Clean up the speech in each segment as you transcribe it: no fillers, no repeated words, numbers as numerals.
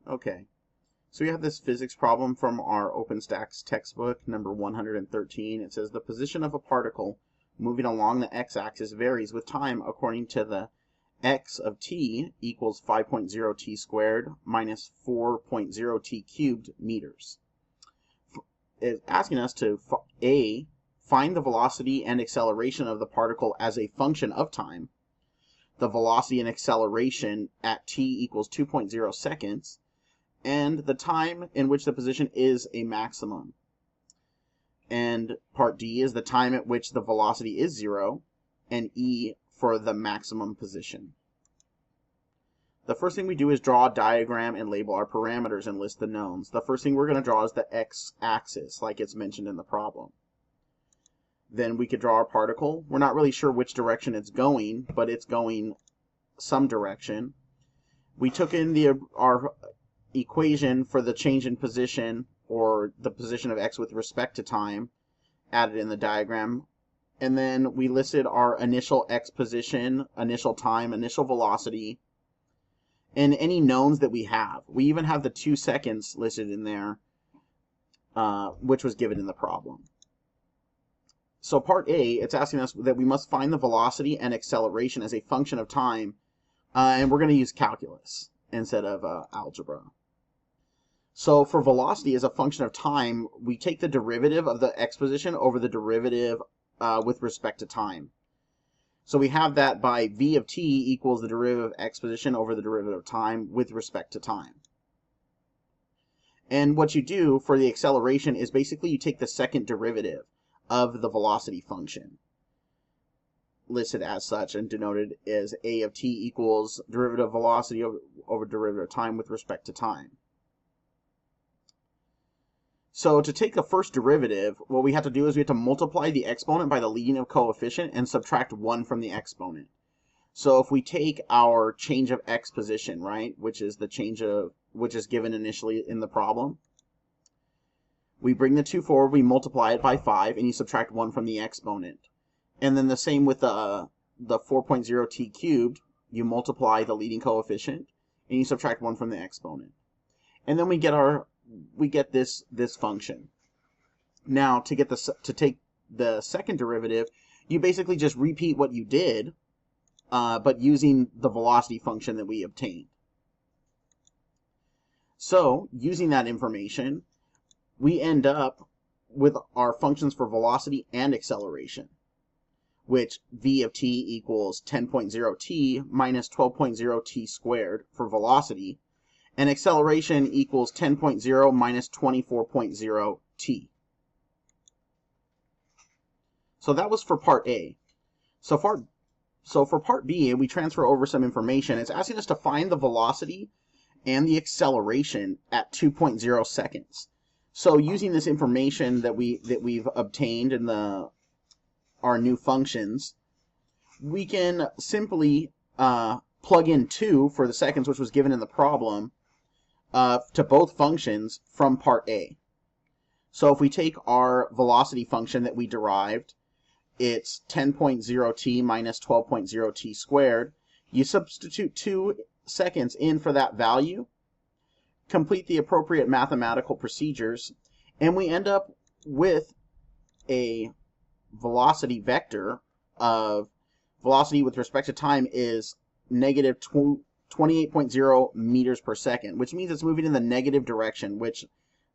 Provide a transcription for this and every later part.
Okay, so we have this physics problem from our OpenStax textbook, number 113. It says the position of a particle moving along the x-axis varies with time according to the x of t equals 5.0 t squared minus 4.0 t cubed meters. It's asking us to A, find the velocity and acceleration of the particle as a function of time. The velocity and acceleration at t equals 2.0 seconds. And the time in which the position is a maximum. And part D is the time at which the velocity is 0, and E for the maximum position. The first thing we do is draw a diagram and label our parameters and list the knowns. The first thing we're going to draw is the x-axis, like it's mentioned in the problem. Then we could draw our particle. We're not really sure which direction it's going, but it's going some direction. We took in our equation for the change in position, or the position of x with respect to time, added in the diagram, and then we listed our initial x position, initial time, initial velocity, and any knowns that we have. We even have the 2 seconds listed in there, which was given in the problem. So part A, it's asking us that we must find the velocity and acceleration as a function of time, and we're going to use calculus instead of algebra. So for velocity as a function of time, we take the derivative of the x position over the derivative with respect to time. So we have that by v of t equals the derivative of x position over the derivative of time with respect to time. And what you do for the acceleration is basically you take the second derivative of the velocity function, listed as such and denoted as a of t equals derivative of velocity over derivative of time with respect to time. So to take the first derivative, what we have to do is we have to multiply the exponent by the leading coefficient and subtract 1 from the exponent. So if we take our change of x position, right, which is given initially in the problem, we bring the 2 forward, we multiply it by 5, and you subtract 1 from the exponent. And then the same with the 4.0 t cubed, you multiply the leading coefficient, and you subtract 1 from the exponent. And then we get this function. Now to take the second derivative, you basically just repeat what you did, but using the velocity function that we obtained. So using that information, we end up with our functions for velocity and acceleration, which v of t equals 10.0 t minus 12.0 t squared for velocity, and acceleration equals 10.0 minus 24.0 t. So that was for part A. So for part B, we transfer over some information. It's asking us to find the velocity and the acceleration at 2.0 seconds. So using this information that we've obtained in our new functions, we can simply plug in 2 for the seconds, which was given in the problem, to both functions from part A. So if we take our velocity function that we derived, it's 10.0 t minus 12.0 t squared. You substitute 2 seconds in for that value, complete the appropriate mathematical procedures, and we end up with a velocity vector of velocity with respect to time is negative 28.0 meters per second, which means it's moving in the negative direction, which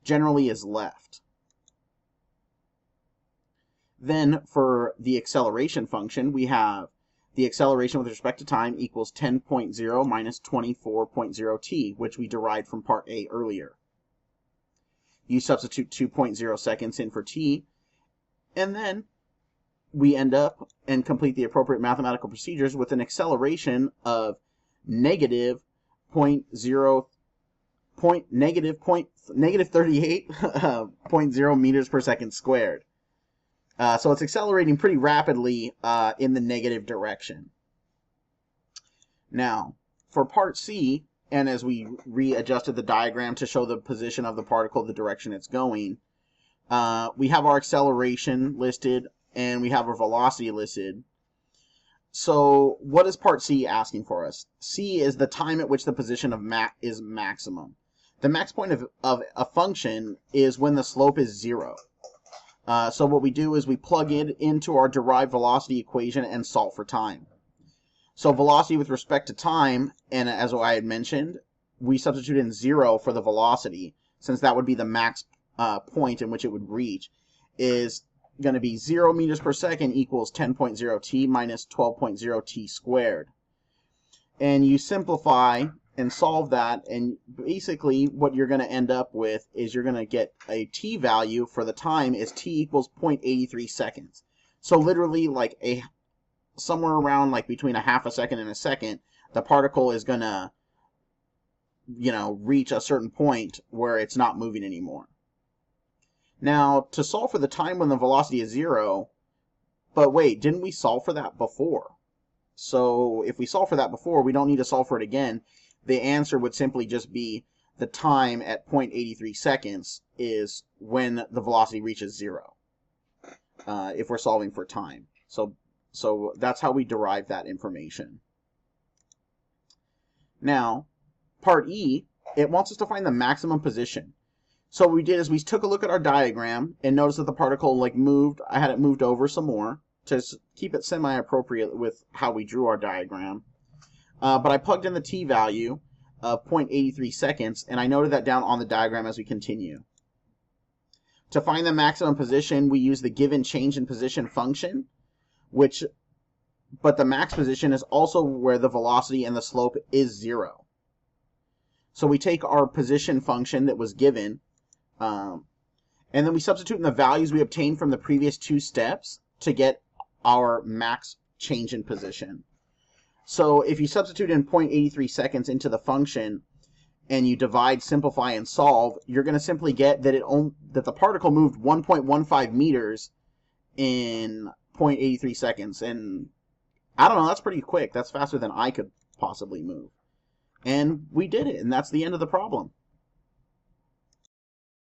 generally is left. Then for the acceleration function, we have the acceleration with respect to time equals 10.0 minus 24.0 t, which we derived from part A earlier. You substitute 2.0 seconds in for t, and then we end up and complete the appropriate mathematical procedures with an acceleration of negative 38.0 meters per second squared. So it's accelerating pretty rapidly in the negative direction. Now, for part C, and as we readjusted the diagram to show the position of the particle, the direction it's going, we have our acceleration listed and we have our velocity listed. So what is part C asking for us? C is the time at which the position of is maximum. The max point of a function is when the slope is 0. So what we do is we plug it into our derived velocity equation and solve for time. So velocity with respect to time, and as I had mentioned, we substitute in 0 for the velocity, since that would be the max point in which it would reach, is going to be 0 meters per second equals 10.0 t minus 12.0 t squared. And you simplify and solve that, and basically what you're going to end up with is you're going to get a t value for the time is t equals 0.83 seconds. So literally like somewhere around like between a half a second and a second, the particle is going to, reach a certain point where it's not moving anymore. Now, to solve for the time when the velocity is 0, but wait, didn't we solve for that before? So if we solve for that before, we don't need to solve for it again. The answer would simply just be the time at 0.83 seconds is when the velocity reaches 0, if we're solving for time. So that's how we derive that information. Now, part E, it wants us to find the maximum position. So what we did is we took a look at our diagram and noticed that the particle moved. I had it moved over some more to keep it semi-appropriate with how we drew our diagram. But I plugged in the t value of 0.83 seconds, and I noted that down on the diagram as we continue. To find the maximum position, we use the given change in position function, but the max position is also where the velocity and the slope is 0. So we take our position function that was given, and then we substitute in the values we obtained from the previous 2 steps to get our max change in position. So if you substitute in 0.83 seconds into the function and you divide, simplify, and solve, you're going to simply get that that the particle moved 1.15 meters in 0.83 seconds. And I don't know, that's pretty quick. That's faster than I could possibly move. And we did it, and that's the end of the problem.